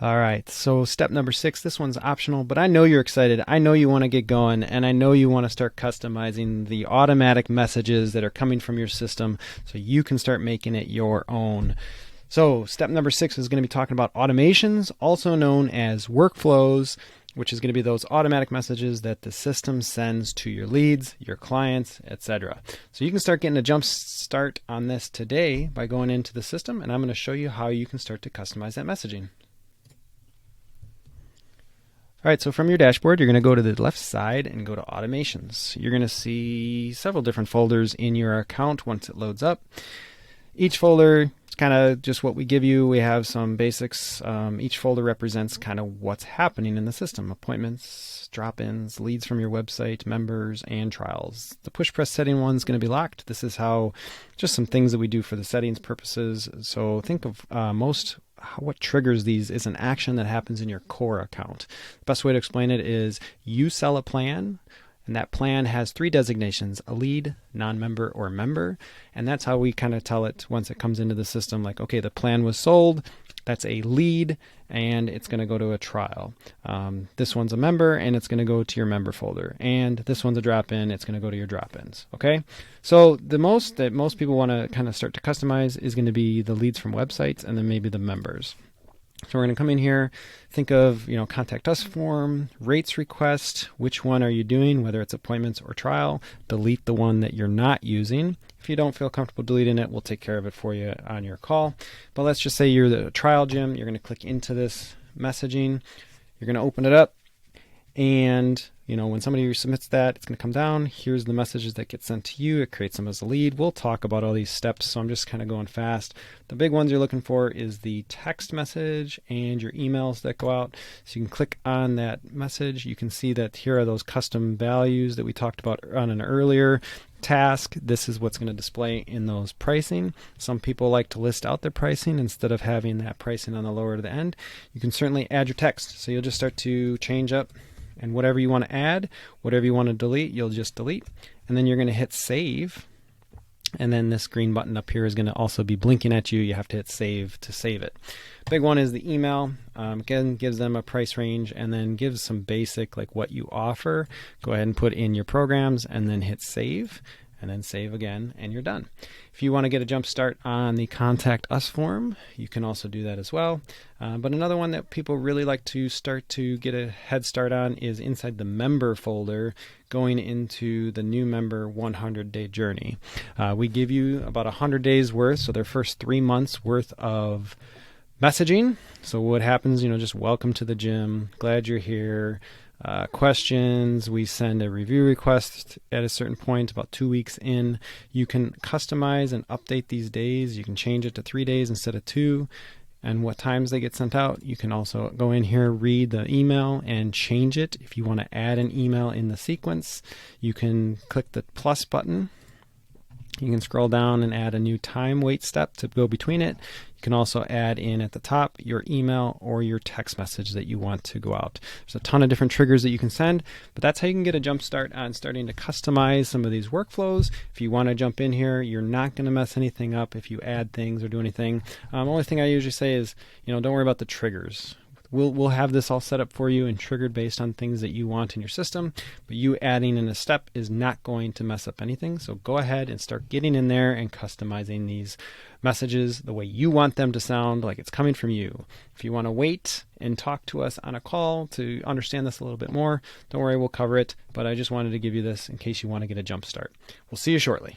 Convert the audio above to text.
All right, so step number 6, this one's optional, but I know you're excited. I know you want to get going, and I know you want to start customizing the automatic messages that are coming from your system so you can start making it your own. So step number 6 is going to be talking about automations, also known as workflows, which is going to be those automatic messages that the system sends to your leads, your clients, etc. So you can start getting a jump start on this today by going into the system, and I'm going to show you how you can start to customize that messaging. All right, so from your dashboard, you're going to go to the left side and go to automations. You're going to see several different folders in your account once it loads up. Each folder is kind of just what we give you. We have some basics. Each folder represents kind of what's happening in the system: appointments, drop-ins, leads from your website, members, and trials. The push press setting one is going to be locked. This is how just some things that we do for the settings purposes. So think of what triggers these is an action that happens in your core account. The best way to explain it is you sell a plan, and that plan has 3 designations: a lead, non-member, or member. And that's how we kind of tell it once it comes into the system, like, okay, the plan was sold, that's a lead, and it's going to go to a trial. This one's a member, and it's going to go to your member folder. And this one's a drop-in, it's going to go to your drop-ins. Okay? So the most that most people want to kind of start to customize is going to be the leads from websites and then maybe the members. So we're going to come in here, think of, contact us form, rates request, which one are you doing, whether it's appointments or trial. Delete the one that you're not using. If you don't feel comfortable deleting it, we'll take care of it for you on your call. But let's just say you're the trial gym. You're going to click into this messaging. You're going to open it up. And, when somebody submits that, it's going to come down. Here's the messages that get sent to you. It creates them as a lead. We'll talk about all these steps, so I'm just kind of going fast. The big ones you're looking for is the text message and your emails that go out. So you can click on that message. You can see that here are those custom values that we talked about on an earlier task. This is what's going to display in those pricing. Some people like to list out their pricing instead of having that pricing on the lower to the end. You can certainly add your text. So you'll just start to change up, and whatever you want to add, whatever you want to delete, you'll just delete. And then you're going to hit save. And then this green button up here is going to also be blinking at you. You have to hit save to save it. Big one is the email. Again, gives them a price range and then gives some basic, like what you offer. Go ahead and put in your programs and then hit save. And then save again, and you're done. If you want to get a jump start on the Contact Us form, you can also do that as well. But another one that people really like to start to get a head start on is inside the member folder, going into the new member 100-day journey. We give you about 100 days worth, so their first 3 months worth of messaging. So what happens, just welcome to the gym, glad you're here. Questions, we send a review request at a certain point about 2 weeks in. You can customize and update these days. You can change it to 3 days instead of 2, and what times they get sent out. You can also go in here, read the email, and change it. If you want to add an email in the sequence, you can click the plus button. You can scroll down and add a new time wait step to go between it. You can also add in at the top your email or your text message that you want to go out. There's a ton of different triggers that you can send, but that's how you can get a jump start on starting to customize some of these workflows. If you want to jump in here, you're not going to mess anything up if you add things or do anything. The only thing I usually say is, don't worry about the triggers. We'll have this all set up for you and triggered based on things that you want in your system, but you adding in a step is not going to mess up anything. So go ahead and start getting in there and customizing these messages the way you want them to sound, like it's coming from you. If you want to wait and talk to us on a call to understand this a little bit more, don't worry, we'll cover it, but I just wanted to give you this in case you want to get a jump start. We'll see you shortly.